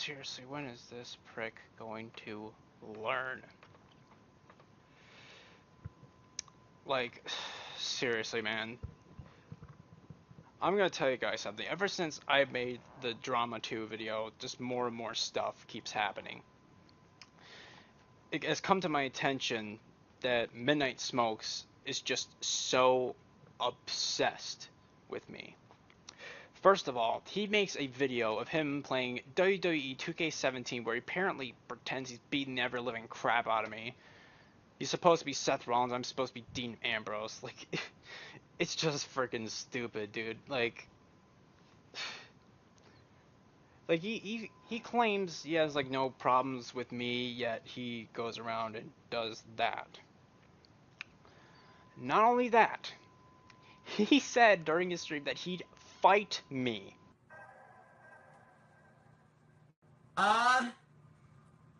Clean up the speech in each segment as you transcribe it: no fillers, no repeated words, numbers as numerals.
seriously, when is this prick going to learn? Like, seriously, man. I'm gonna tell you guys something. Ever since I made the Drama 2 video, just more and more stuff keeps happening. It has come to my attention that Midnight Smokes is just so obsessed with me. First of all, he makes a video of him playing WWE 2K17 where he apparently pretends he's beating the ever-living crap out of me. He's supposed to be Seth Rollins, I'm supposed to be Dean Ambrose. Like, it's just freaking stupid, dude. Like he claims he has like no problems with me, yet he goes around and does that. Not only that, he said during his stream that he'd fight me.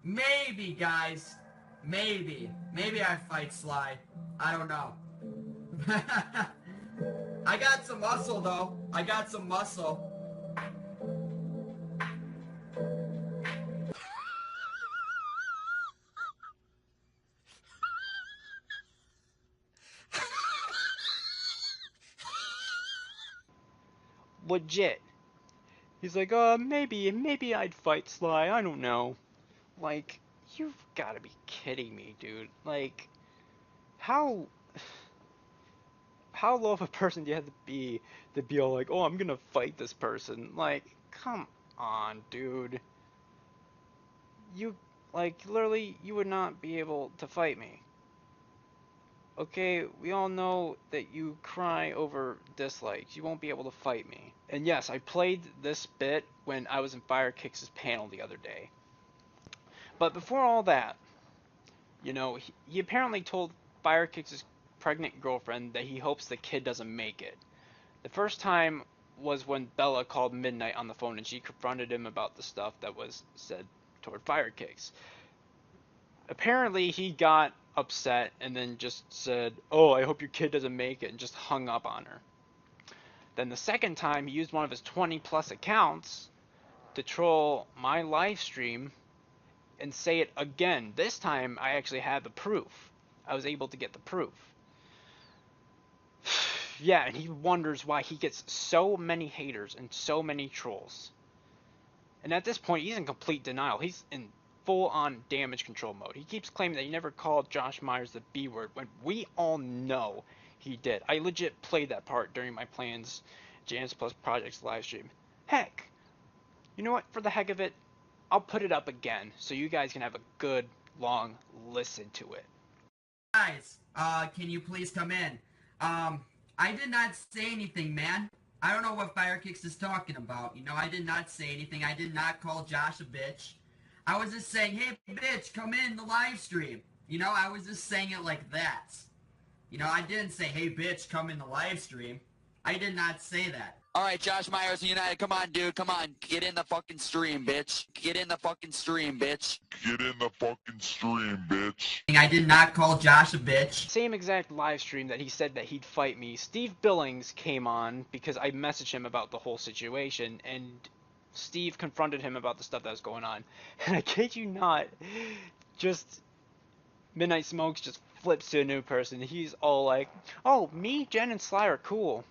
Maybe, guys. Maybe. Maybe I fight Sly. I don't know. I got some muscle, though. I got some muscle. Legit. He's like, maybe I'd fight Sly, I don't know. Like, you've gotta be kidding me, dude. Like, how low of a person do you have to be all like, oh, I'm gonna fight this person? Like, come on, dude. You, like, literally, you would not be able to fight me. Okay, we all know that you cry over dislikes. You won't be able to fight me. And yes, I played this bit when I was in Firekicks' panel the other day. But before all that, you know, he apparently told Firekicks' pregnant girlfriend that he hopes the kid doesn't make it. The first time was when Bella called Midnight on the phone and she confronted him about the stuff that was said toward Firekicks. Apparently he got upset and then just said, oh, I hope your kid doesn't make it, and just hung up on her. Then the second time he used one of his 20 plus accounts to troll my live stream and say it again. This time I actually had the proof. I was able to get the proof. Yeah, and he wonders why he gets so many haters and so many trolls. And at this point, he's in complete denial. He's in full-on damage control mode. He keeps claiming that he never called Josh Myers the B word when we all know he did. I legit played that part during my Plans Jams Plus Projects live stream. Heck, you know what? For the heck of it, I'll put it up again so you guys can have a good, long listen to it. Guys, can you please come in? I did not say anything, man. I don't know what Firekicks is talking about. You know, I did not say anything. I did not call Josh a bitch. I was just saying, hey, bitch, come in the live stream. You know, I was just saying it like that. You know, I didn't say, hey, bitch, come in the live stream. I did not say that. Alright, Josh Myers United, come on, dude, come on. Get in the fucking stream, bitch. Get in the fucking stream, bitch. Get in the fucking stream, bitch. I did not call Josh a bitch. Same exact live stream that he said that he'd fight me, Steve Billings came on because I messaged him about the whole situation, and Steve confronted him about the stuff that was going on. And I kid you not, just Midnight Smokes just flips to a new person. He's all like, oh, me, Jen, and Sly are cool.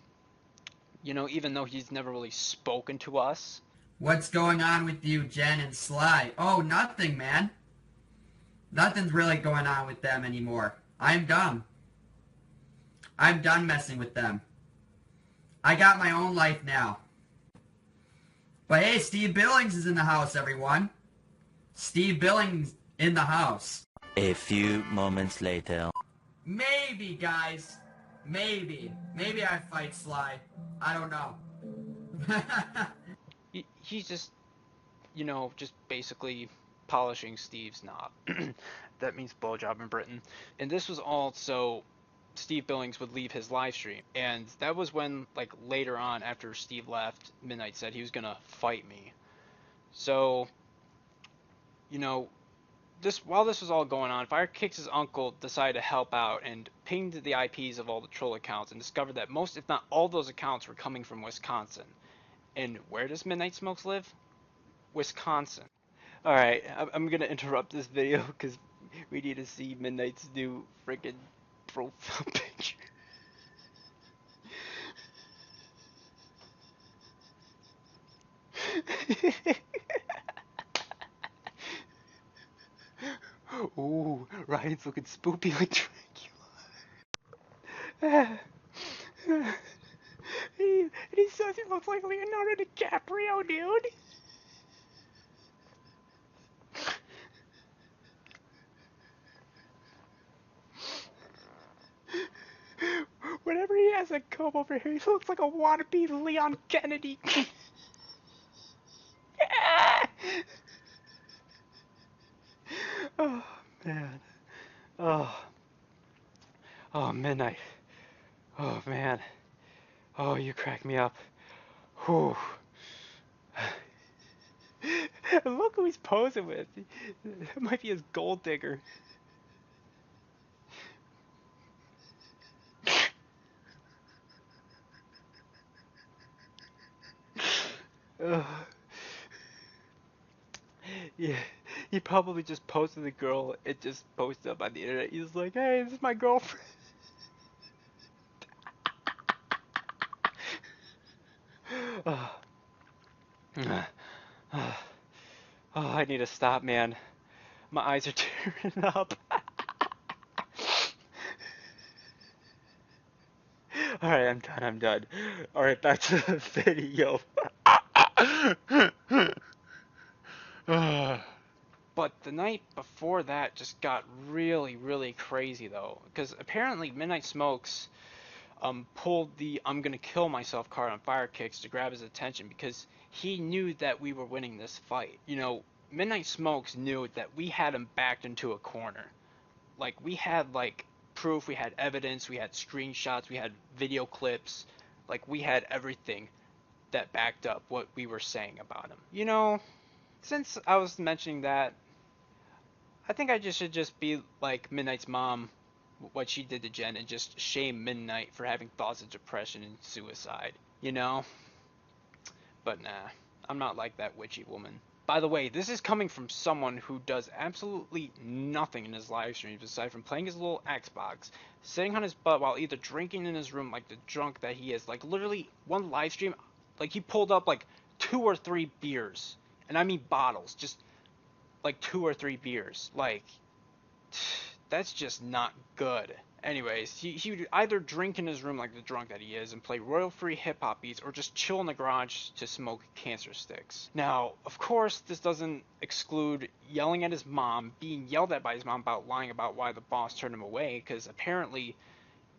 You know, even though he's never really spoken to us. What's going on with you, Jen and Sly? Oh, nothing, man. Nothing's really going on with them anymore. I'm done. I'm done messing with them. I got my own life now. But hey, Steve Billings is in the house, everyone. Steve Billings in the house. A few moments later. Maybe, guys. Maybe. Maybe I fight Sly. I don't know. He's just, you know, just basically polishing Steve's knob. That means blowjob in Britain. And this was all so Steve Billings would leave his live stream. And that was when, like, later on, after Steve left, Midnight said he was gonna fight me. So, you know, while this was all going on, Firekicks' uncle decided to help out and pinged the IPs of all the troll accounts and discovered that most, if not all, those accounts were coming from Wisconsin. And where does Midnight Smokes live? Wisconsin. Alright, I'm gonna interrupt this video because we need to see Midnight's new freaking profile picture. Ooh, Ryan's looking spoopy like Dracula. he says he looks like Leonardo DiCaprio, dude. Whenever he has a comb over here, he looks like a wannabe Leon Kennedy. Oh, man. Oh. Oh, Midnight. Oh, man. Oh, you crack me up. Whew. Look who he's posing with. It might be his gold digger. Ugh. Yeah, he probably just posted the girl. It just posted up on the internet. He's like, "Hey, this is my girlfriend." Oh, oh, I need to stop, man. My eyes are tearing up. Alright, I'm done, I'm done. Alright, back to the video. But the night before that just got really, really crazy though. Because apparently Midnight Smokes pulled the "I'm gonna kill myself" card on Fire Kicks to grab his attention because he knew that we were winning this fight. You know, Midnight Smokes knew that we had him backed into a corner. Like, we had, like, proof, we had evidence, we had screenshots, we had video clips. Like, we had everything that backed up what we were saying about him. You know, since I was mentioning that, I think I just should just be like Midnight's mom, what she did to Jen, and just shame Midnight for having thoughts of depression and suicide. You know? But nah, I'm not like that witchy woman. By the way, this is coming from someone who does absolutely nothing in his live streams aside from playing his little Xbox, sitting on his butt while either drinking in his room like the drunk that he is. Like, literally, one live stream, like, he pulled up like 2 or 3 beers. And I mean bottles, just like 2 or 3 beers. Like, that's just not good. Anyways, he would either drink in his room like the drunk that he is and play royal-free hip-hop beats, or just chill in the garage to smoke cancer sticks. Now, of course, this doesn't exclude yelling at his mom, being yelled at by his mom about lying about why the boss turned him away, because apparently,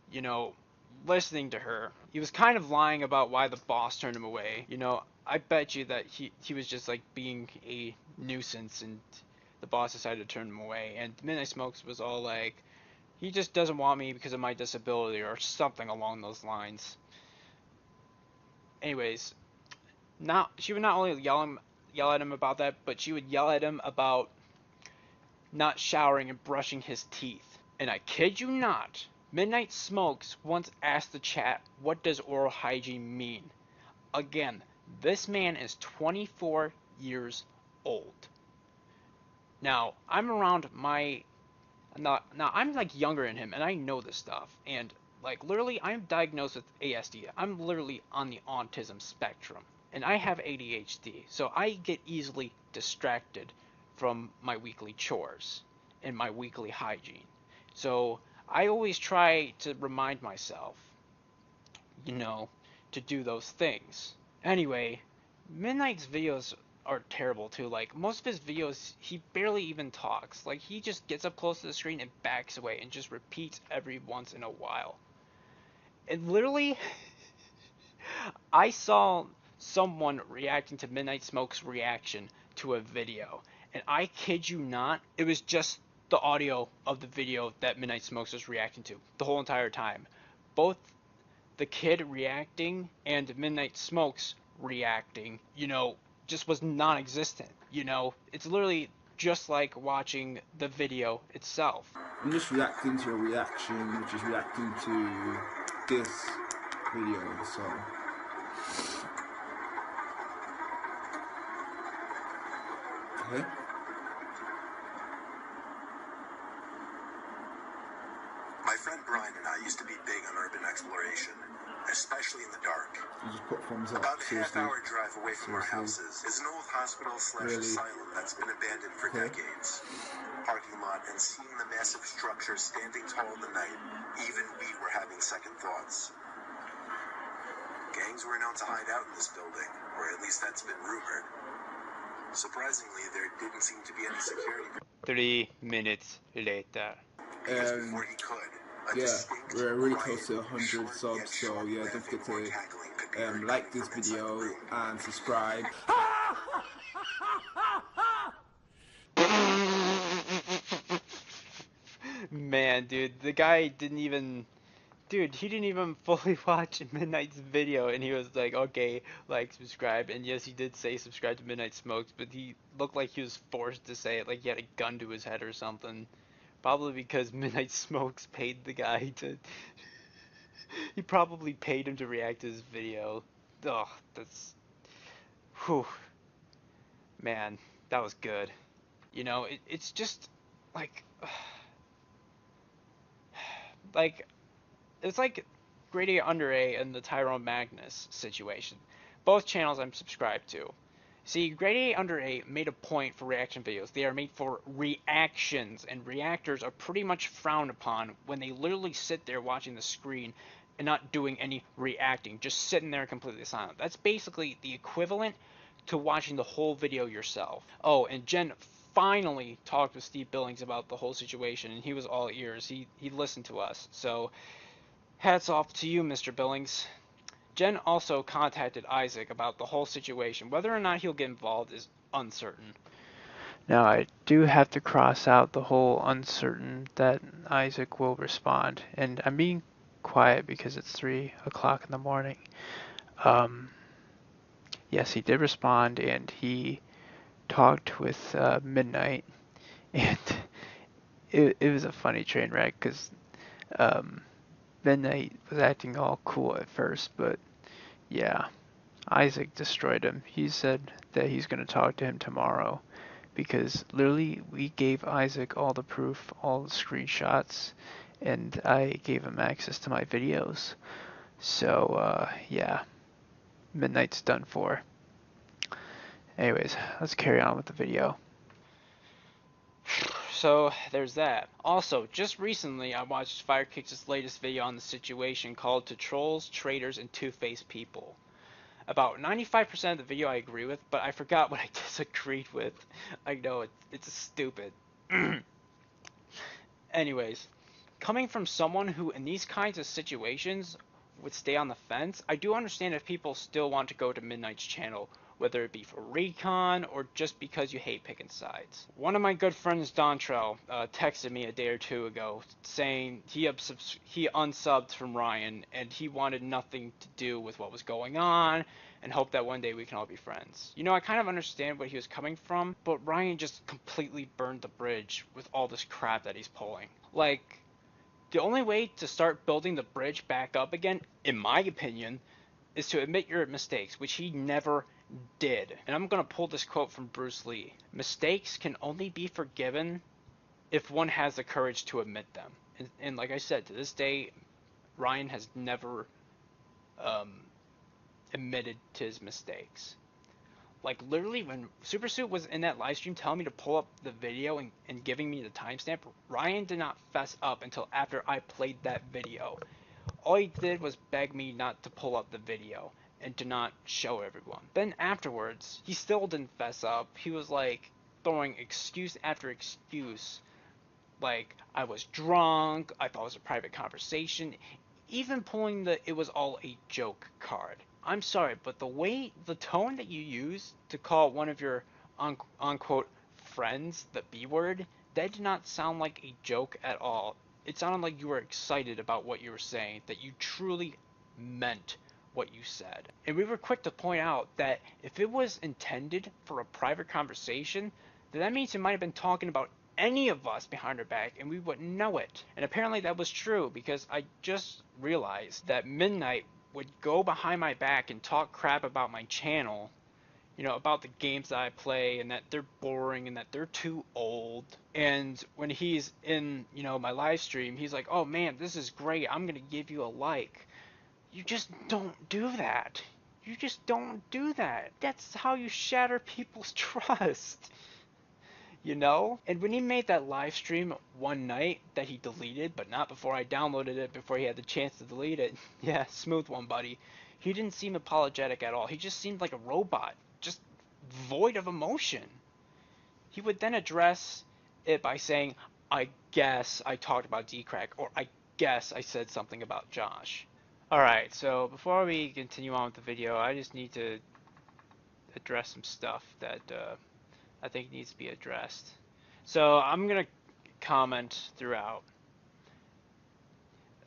you know, listening to her, he was kind of lying about why the boss turned him away. You know, I bet you that he was just like being a nuisance and the boss decided to turn him away. And Midnight Smokes was all like, he just doesn't want me because of my disability or something along those lines. Anyways, she would not only yell at him about that, but she would yell at him about not showering and brushing his teeth. And I kid you not, Midnight Smokes once asked the chat, what does oral hygiene mean? Again, this man is 24 years old. Now, I'm around my now I'm like younger than him and I know this stuff, and like literally I'm diagnosed with ASD. I'm literally on the autism spectrum and I have ADHD, so I get easily distracted from my weekly chores and my weekly hygiene. So I always try to remind myself, you know, to do those things. Anyway, Midnight's videos are terrible too. Like, most of his videos, he barely even talks. Like, he just gets up close to the screen and backs away and just repeats every once in a while. And literally, I saw someone reacting to Midnight Smoke's reaction to a video. And I kid you not, it was just the audio of the video that Midnight Smokes was reacting to the whole entire time. Both the kid reacting and Midnight Smokes reacting, you know, just was non-existent. You know, it's literally just like watching the video itself. I'm just reacting to a reaction, which is reacting to this video, so. Okay. Ryan and I used to be big on urban exploration, especially in the dark. You just put thumbs up. About a Seriously. half-hour drive away from our Seriously. houses is an old hospital / Really? asylum that's been abandoned for Okay. decades. Parking lot and seeing the massive structure standing tall in the night, even we were having second thoughts. Gangs were known to hide out in this building, or at least that's been rumored. Surprisingly, there didn't seem to be any security 3 minutes later. because before he could, a Yeah, distinct, we're really quiet, close to 100 short, subs, yet so sharp yeah, don't laughing forget or to cackling could be heard like coming this from inside the video room. and subscribe. Man, dude, the guy didn't even... Dude, he didn't even fully watch Midnight's video, and he was like, okay, like, subscribe. And yes, he did say subscribe to Midnight Smokes, but he looked like he was forced to say it, like he had a gun to his head or something. Probably because Midnight Smokes paid the guy to... He probably paid him to react to his video. Ugh, that's... Whew. Man, that was good. You know, it's just, like... Like... It's like Grade A Under A and the Tyrone Magnus situation. Both channels I'm subscribed to. See, Grade A Under A made a point for reaction videos. They are made for reactions, and reactors are pretty much frowned upon when they literally sit there watching the screen and not doing any reacting, just sitting there completely silent. That's basically the equivalent to watching the whole video yourself. Oh, and Jen finally talked with Steve Billings about the whole situation, and he was all ears. He listened to us. So, hats off to you, Mr. Billings. Jen also contacted Isaac about the whole situation. Whether or not he'll get involved is uncertain. Now, I do have to cross out the whole uncertain that Isaac will respond. And I'm being quiet because it's 3 o'clock in the morning. Yes, he did respond, and he talked with Midnight. And it was a funny train wreck because Midnight was acting all cool at first, but yeah, Isaac destroyed him. He said that he's going to talk to him tomorrow because literally we gave Isaac all the proof, all the screenshots, and I gave him access to my videos. So, yeah, Midnight's done for. Anyways, let's carry on with the video. So there's that. Also, just recently I watched Firekicks' latest video on the situation called To Trolls, Traitors, and Two-Faced People. About 95% of the video I agree with, but I forgot what I disagreed with. I know, it's stupid. Anyways, coming from someone who in these kinds of situations would stay on the fence, I do understand if people still want to go to Midnight's channel, whether it be for recon or just because you hate picking sides. One of my good friends, Dontrell, texted me a day or two ago saying he unsubbed from Ryan and he wanted nothing to do with what was going on and hoped that one day we can all be friends. You know, I kind of understand where he was coming from, but Ryan just completely burned the bridge with all this crap that he's pulling. Like, the only way to start building the bridge back up again, in my opinion, is to admit your mistakes, which he never did. And I'm going to pull this quote from Bruce Lee. Mistakes can only be forgiven if one has the courage to admit them. And like I said, to this day, Ryan has never admitted to his mistakes. Like, literally, when Supersuit was in that live stream telling me to pull up the video and giving me the timestamp, Ryan did not fess up until after I played that video. All he did was beg me not to pull up the video and to not show everyone. Then afterwards, he still didn't fess up. He was like throwing excuse after excuse. Like, I was drunk, I thought it was a private conversation, even pulling the it was all a joke card. I'm sorry, but the tone that you use to call one of your unquote friends the B word, that did not sound like a joke at all. It sounded like you were excited about what you were saying, that you truly meant what you said. And we were quick to point out that if it was intended for a private conversation, then that means it might have been talking about any of us behind our back and we wouldn't know it. And apparently that was true because I just realized that Midnight would go behind my back and talk crap about my channel about the games that I play and that they're boring and that they're too old. And when he's in, my live stream, he's like, "Oh man, this is great. I'm gonna give you a like." You just don't do that. You just don't do that. That's how you shatter people's trust. And when he made that live stream one night that he deleted, but not before I downloaded it, before he had the chance to delete it, yeah, smooth one, buddy. He didn't seem apologetic at all. He just seemed like a robot, just void of emotion. He would then address it by saying, "I guess I talked about D-Crack," or "I guess I said something about Josh." Alright, so before we continue on with the video, I just need to address some stuff that I think needs to be addressed. So I'm going to comment throughout.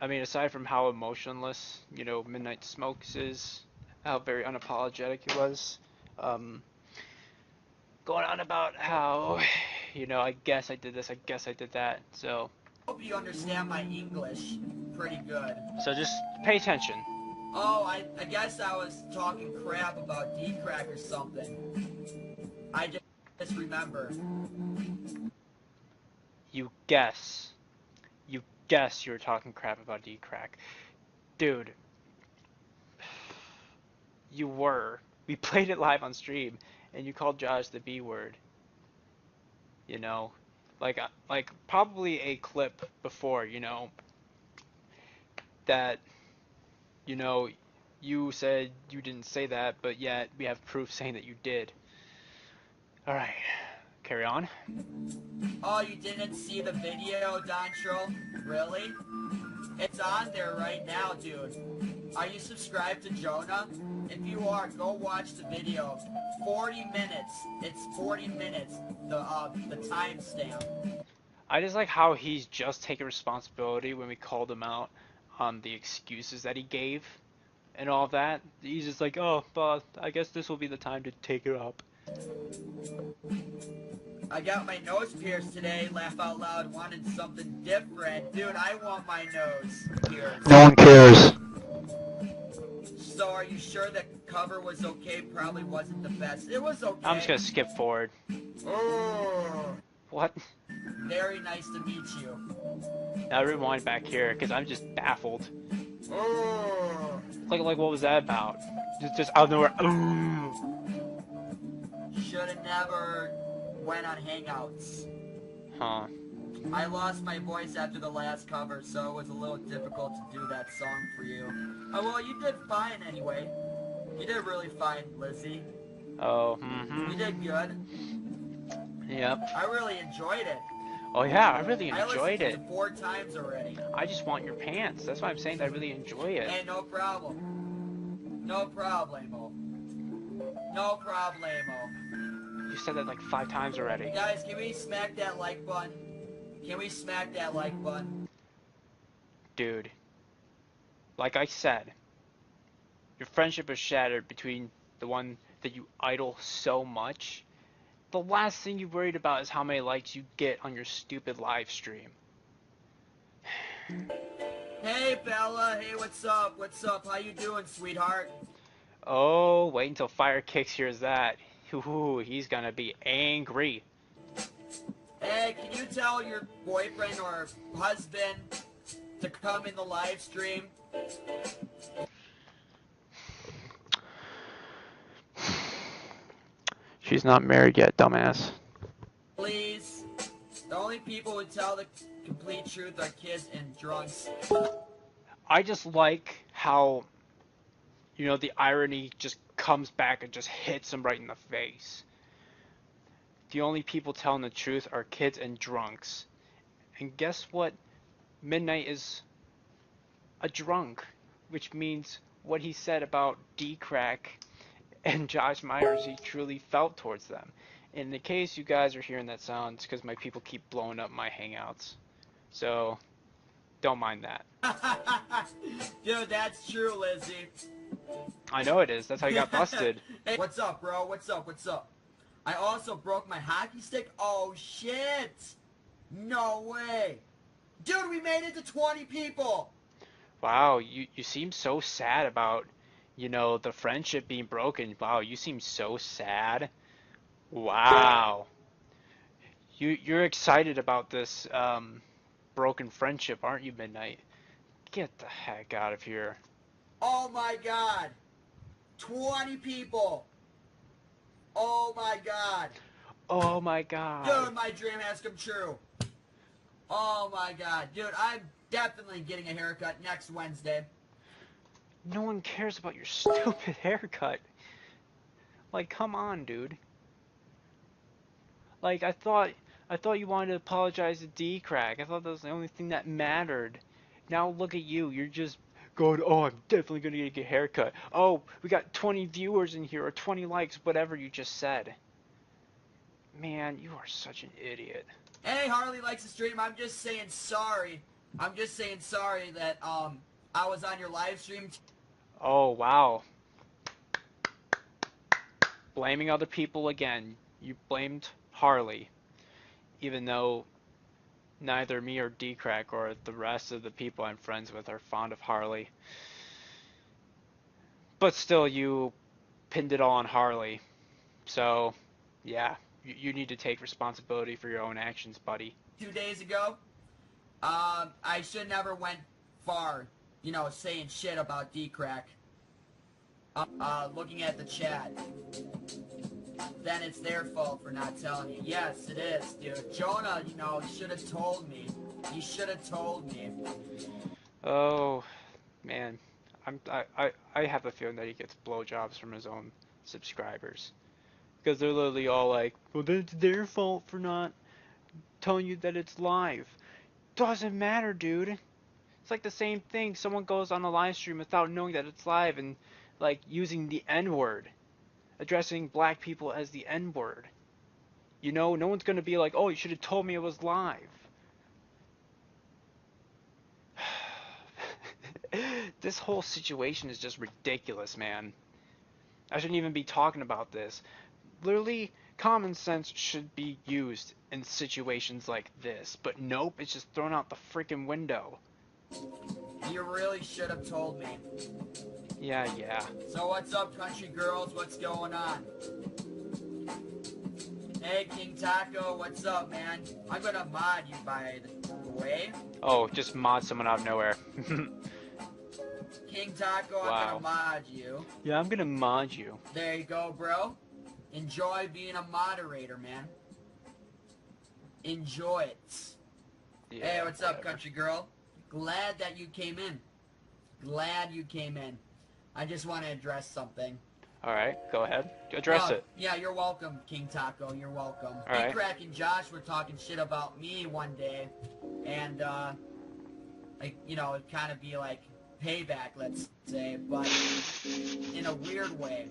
I mean, aside from how emotionless, Midnight Smokes is, how very unapologetic he was, going on about how, I guess I did this, I guess I did that, so. Hope you understand my English pretty good. So just pay attention. Oh, I guess I was talking crap about D-Crack or something. I just remember. You guess. You guess you were talking crap about D-Crack. Dude. You were. We played it live on stream, and you called Josh the B word. Like probably a clip before, that, you said you didn't say that, but yet we have proof saying that you did. Alright, carry on. Oh, you didn't see the video, Dontrell? Really? It's on there right now, dude. Are you subscribed to Jonah? If you are, go watch the video. 40 minutes. It's 40 minutes. The timestamp. I just like how he's just taking responsibility when we called him out on the excuses that he gave and all of that. He's just like, "Oh, but I guess this will be the time to take it up." I got my nose pierced today, laugh out loud, wanted something different. Dude, I want my nose pierced. No one cares. So are you sure the cover was okay? Probably wasn't the best. It was okay. I'm just gonna skip forward. Oh, What? very nice to meet you. Now rewind back here, because I'm just baffled. Oh. Like what was that about? Just out of nowhere. Should've never went on Hangouts. Huh. I lost my voice after the last cover, so it was a little difficult to do that song for you. Oh, well, you did fine anyway. You did really fine, Lizzie. Oh, You did good. Yep. I really enjoyed it. Oh yeah, I really enjoyed I listened it. to it 4 times already. I just want your pants. That's why I'm saying that I really enjoy it. Hey, no problem. No problemo. No problemo. You said that like 5 times already. Guys, can we smack that like button? Can we smack that like button? Dude. Like I said, your friendship is shattered between the one that you idol so much. The last thing you worried about is how many likes you get on your stupid live stream. Hey, Bella. Hey, what's up? What's up? How you doing, sweetheart? Oh, wait until Fire Kicks hears that. Ooh, he's gonna be angry. Hey, can you tell your boyfriend or husband to come in the live stream? She's not married yet, dumbass. Please. The only people who tell the complete truth are kids and drunks. I just like how, the irony just comes back and just hits him right in the face. The only people telling the truth are kids and drunks. And guess what? Midnight is a drunk, which means what he said about D-Crack and Josh Myers, he truly felt towards them. In the case you guys are hearing that sound, it's because my people keep blowing up my hangouts. So, don't mind that. Dude, that's true, Lizzie. I know it is. That's how you got busted. Hey, what's up, bro? What's up? What's up? I also broke my hockey stick. Oh, shit. No way. Dude, we made it to 20 people. Wow, you seem so sad about, the friendship being broken. Wow, you seem so sad. Wow. You're excited about this broken friendship, aren't you, Midnight? Get the heck out of here. Oh my god. 20 people. Oh my god. Oh my god. Dude, my dream has come true. Oh my god. Dude, I'm definitely getting a haircut next Wednesday. No one cares about your stupid haircut. Like, come on, dude. Like, I thought you wanted to apologize to D-Crack. I thought that was the only thing that mattered. Now look at you. You're just going, oh, I'm definitely going to get a haircut. Oh, we got 20 viewers in here, or 20 likes, whatever you just said. Man, you are such an idiot. Hey, Harley likes the stream. I'm just saying sorry. I'm just saying sorry that, I was on your live stream. Oh, wow. Blaming other people again. You blamed Harley, even though neither me or D-Crack or the rest of the people I'm friends with are fond of Harley. But still, you pinned it all on Harley. So, yeah, you need to take responsibility for your own actions, buddy. 2 days ago. I should never went far, saying shit about D-Crack. Looking at the chat. Then it's their fault for not telling you. Yes, it is, dude. Jonah, should have told me. You should have told me. Oh, man. I have a feeling that he gets blowjobs from his own subscribers. Because they're literally all like, well, that's their fault for not telling you that it's live. Doesn't matter, dude. It's like the same thing. Someone goes on a live stream without knowing that it's live and, like, using the N-word. Addressing black people as the N-word. No one's going to be like, oh, you should have told me it was live. This whole situation is just ridiculous, man. I shouldn't even be talking about this. Literally, common sense should be used in situations like this. But nope, it's just thrown out the freaking window. You really should have told me. Yeah. So what's up, country girls? What's going on? Hey, King Taco, what's up, man? I'm gonna mod you, by the way. Oh, just mod someone out of nowhere. King Taco, Wow. I'm gonna mod you. Yeah, I'm gonna mod you. There you go, bro. Enjoy being a moderator, man. Enjoy it. Yeah, hey, what's up, whatever. country girl? Glad that you came in. Glad you came in. I just want to address something. Alright, go ahead. Address it. Yeah, you're welcome, King Taco. You're welcome. All right. D-Crack and Josh were talking shit about me one day, and it'd kind of be like payback, let's say, but in a weird way.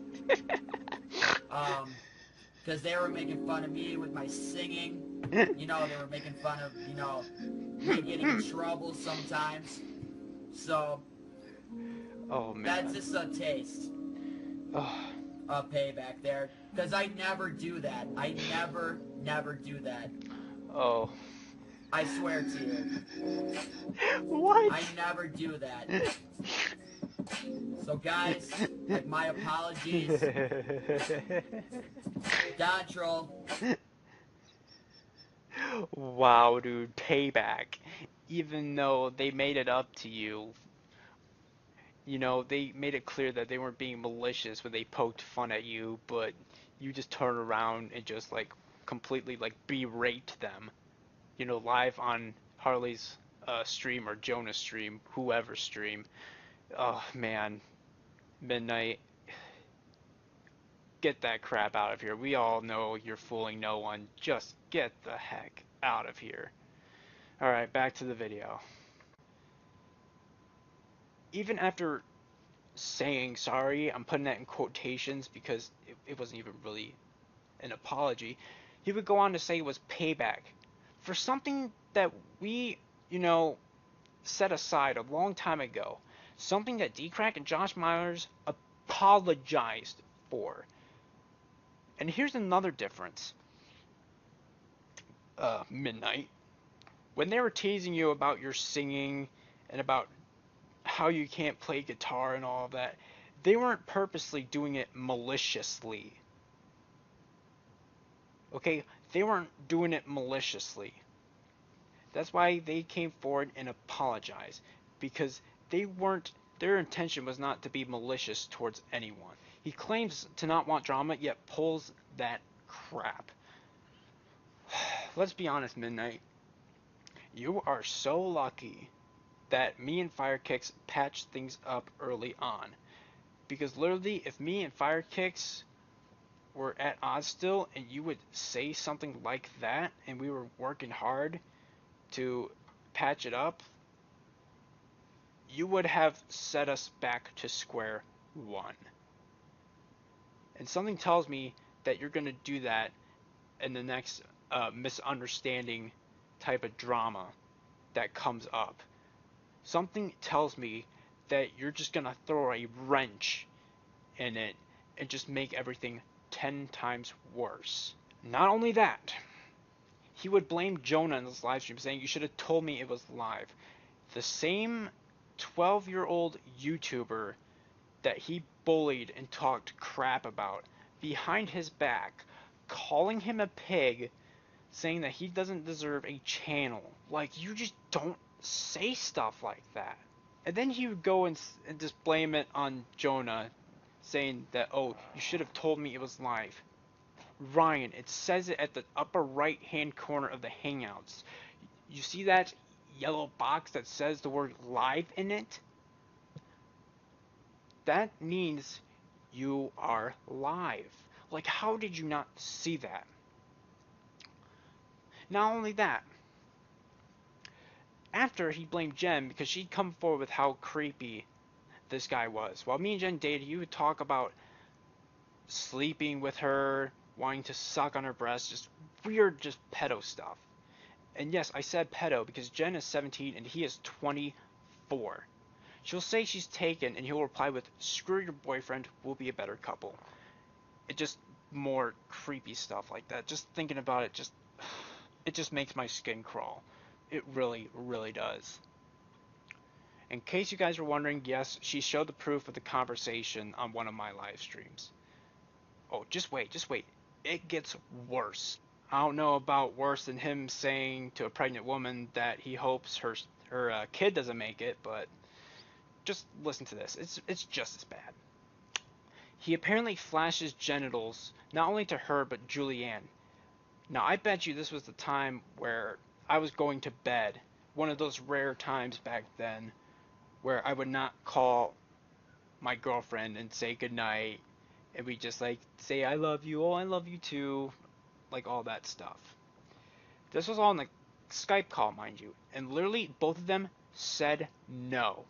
Because they were making fun of me with my singing. They were making fun of, me getting in trouble sometimes. So, Oh, man. that's just a taste Oh. of payback there. Because I never do that. I never do that. Oh. I swear to you. What? I never do that. So guys, my apologies. Don Troll. Wow, dude, payback. Even though they made it up to you, they made it clear that they weren't being malicious when they poked fun at you, but you just turn around and just, like, completely, like, berate them. Live on Harley's stream or Jonah's stream, whoever's stream. Oh, man. Midnight. Get that crap out of here. We all know you're fooling no one. Just get the heck out of here. Alright, back to the video. Even after saying sorry, I'm putting that in quotations because it wasn't even really an apology, he would go on to say it was payback for something that we, set aside a long time ago. Something that D-Crack and Josh Myers apologized for. And here's another difference. Midnight. When they were teasing you about your singing and about how you can't play guitar and all of that, They weren't purposely doing it maliciously. Okay? They weren't doing it maliciously. That's why they came forward and apologized, because their intention was not to be malicious towards anyone. He claims to not want drama, yet pulls that crap. Let's be honest, Midnight. You are so lucky that me and Firekicks patched things up early on. Because literally, if me and Firekicks were at odds still, and you would say something like that, and we were working hard to patch it up, you would have set us back to square one. And something tells me that you're going to do that in the next misunderstanding type of drama that comes up. Something tells me that you're just going to throw a wrench in it and just make everything 10 times worse. Not only that, he would blame Jonah in this live stream, saying, "You should have told me it was live." The same 12-year-old YouTuber that he bullied and talked crap about behind his back, calling him a pig, saying that he doesn't deserve a channel. Like, you just don't say stuff like that. And then he would go and just blame it on Jonah, saying that, "Oh, you should have told me it was live." Ryan, it says it at the upper right hand corner of the Hangouts. You see that yellow box that says the word live in it? That means you are live. Like, how did you not see that? Not only that, after he blamed Jen because she'd come forward with how creepy this guy was. While me and Jen dated, he would talk about sleeping with her, wanting to suck on her breast, just weird, just pedo stuff. And yes, I said pedo because Jen is 17 and he is 24. She'll say she's taken and he'll reply with, "Screw your boyfriend, we'll be a better couple." It just more creepy stuff like that. Just thinking about it, it just makes my skin crawl. It really, really does. In case you guys were wondering, yes, she showed the proof of the conversation on one of my live streams. Oh, just wait. It gets worse. I don't know about worse than him saying to a pregnant woman that he hopes her kid doesn't make it, but just listen to this. It's just as bad. He apparently flashes genitals not only to her but Julianne. Now I bet you this was the time where I was going to bed. One of those rare times back then where I would not call my girlfriend and say goodnight, and we just like say "I love you," "Oh, I love you too," like all that stuff. This was all in the Skype call, mind you, and literally both of them said no.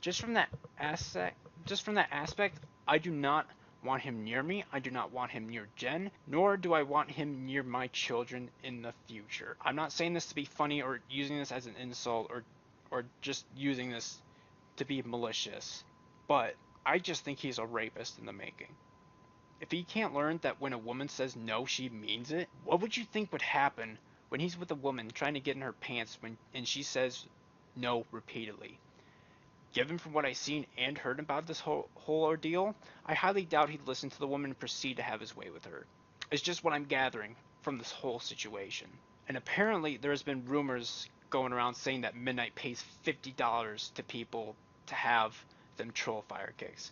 Just from that aspect, I do not want him near me. I do not want him near Jen, nor do I want him near my children in the future. I'm not saying this to be funny or using this as an insult or just using this to be malicious, but I just think he's a rapist in the making. If he can't learn that when a woman says no, she means it, what would you think would happen when he's with a woman trying to get in her pants and she says no repeatedly? Given from what I've seen and heard about this whole ordeal, I highly doubt he'd listen to the woman and proceed to have his way with her. It's just what I'm gathering from this whole situation. And apparently there's been rumors going around saying that Midnight pays $50 to people to have them troll Firekicks.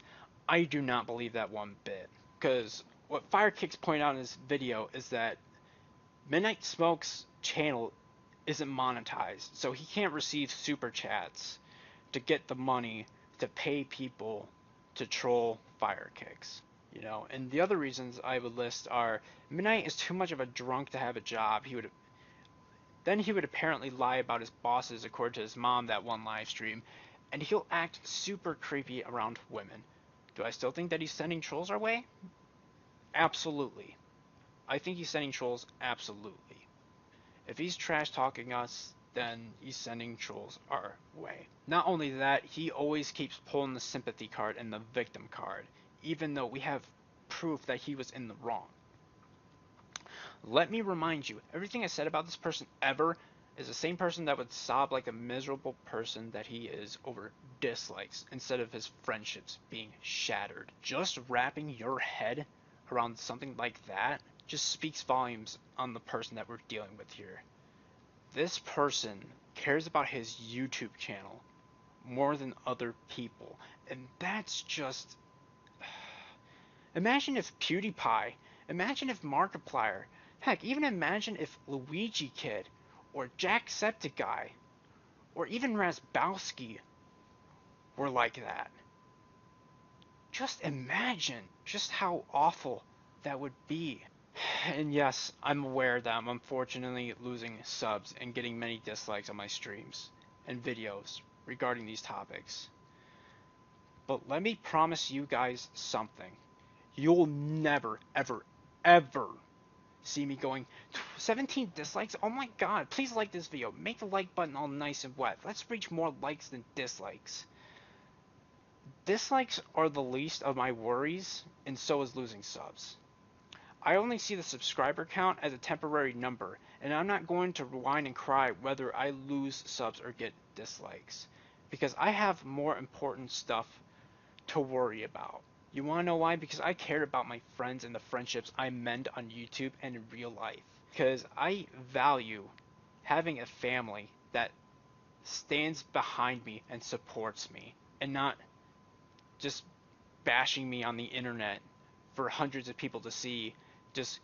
I do not believe that one bit. Because what Firekicks pointed out in his video is that Midnight Smoke's channel isn't monetized, so he can't receive super chats to get the money to pay people to troll Firekicks. And the other reasons I would list are Midnight is too much of a drunk to have a job. He would apparently lie about his bosses according to his mom that one live stream, and he'll act super creepy around women. Do I still think that he's sending trolls our way? Absolutely. I think he's sending trolls absolutely. If he's trash talking us, then he's sending trolls our way. Not only that, he always keeps pulling the sympathy card and the victim card, even though we have proof that he was in the wrong. Let me remind you, everything I said about this person ever is the same person that would sob like a miserable person that he is over dislikes instead of his friendships being shattered. Just wrapping your head around something like that just speaks volumes on the person that we're dealing with here. This person cares about his YouTube channel more than other people, and that's just... Imagine if PewDiePie, imagine if Markiplier, heck, even imagine if Luigi Kid, or Jacksepticeye, or even Razbowski were like that. Just imagine just how awful that would be. And yes, I'm aware that I'm unfortunately losing subs and getting many dislikes on my streams and videos regarding these topics. But let me promise you guys something. You'll never, ever, ever see me going 17 dislikes. Oh my god, please like this video. Make the like button all nice and wet. Let's reach more likes than dislikes. Dislikes are the least of my worries, and so is losing subs. I only see the subscriber count as a temporary number, and I'm not going to whine and cry whether I lose subs or get dislikes, because I have more important stuff to worry about. You want to know why? Because I care about my friends and the friendships I mend on YouTube and in real life. Because I value having a family that stands behind me and supports me, and not just bashing me on the internet for hundreds of people to see, just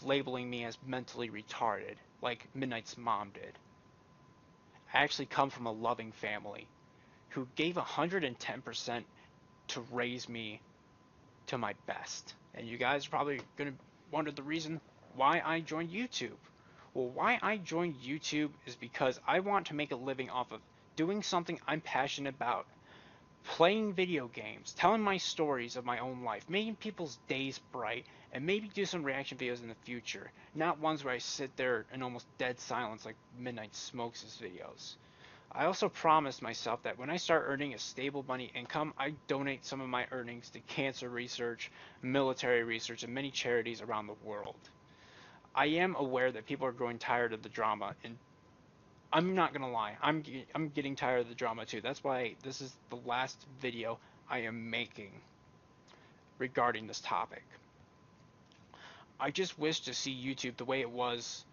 labeling me as mentally retarded, like Midnight's mom did. I actually come from a loving family who gave 110% to raise me to my best. And you guys are probably going to wonder the reason why I joined YouTube. Well, why I joined YouTube is because I want to make a living off of doing something I'm passionate about. Playing video games, telling my stories of my own life, making people's days bright, and maybe do some reaction videos in the future. Not ones where I sit there in almost dead silence like Midnight Smokes' videos. I also promised myself that when I start earning a stable money income, I donate some of my earnings to cancer research, military research, and many charities around the world. I am aware that people are growing tired of the drama, and I'm not gonna lie, I'm getting tired of the drama too. That's why this is the last video I am making regarding this topic. I just wish to see YouTube the way it was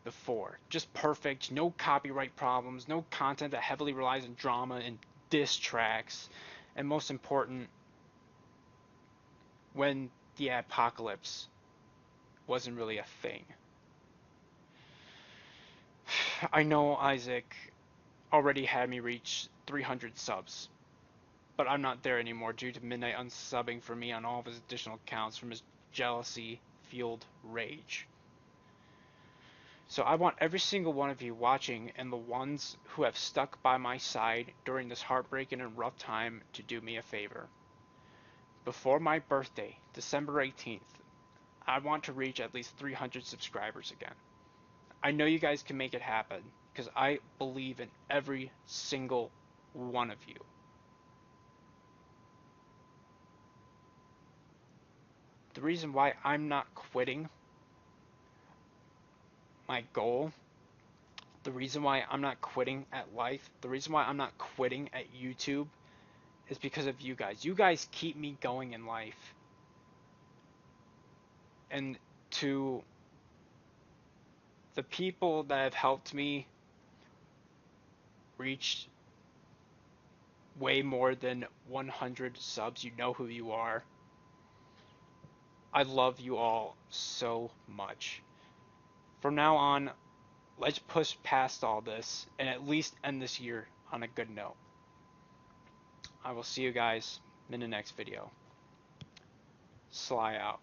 before. Just perfect, no copyright problems, no content that heavily relies on drama and diss tracks, and most important, when the apocalypse wasn't really a thing. I know Isaac already had me reach 300 subs, but I'm not there anymore due to Midnight unsubbing for me on all of his additional accounts from his jealousy-fueled rage. So I want every single one of you watching and the ones who have stuck by my side during this heartbreaking and rough time to do me a favor. Before my birthday, December 18th, I want to reach at least 300 subscribers again. I know you guys can make it happen because I believe in every single one of you. The reason why I'm not quitting my goal, the reason why I'm not quitting at life, the reason why I'm not quitting at YouTube is because of you guys. You guys keep me going in life. And to the people that have helped me reach way more than 100 subs, you know who you are. I love you all so much. From now on, let's push past all this and at least end this year on a good note. I will see you guys in the next video. Sly out.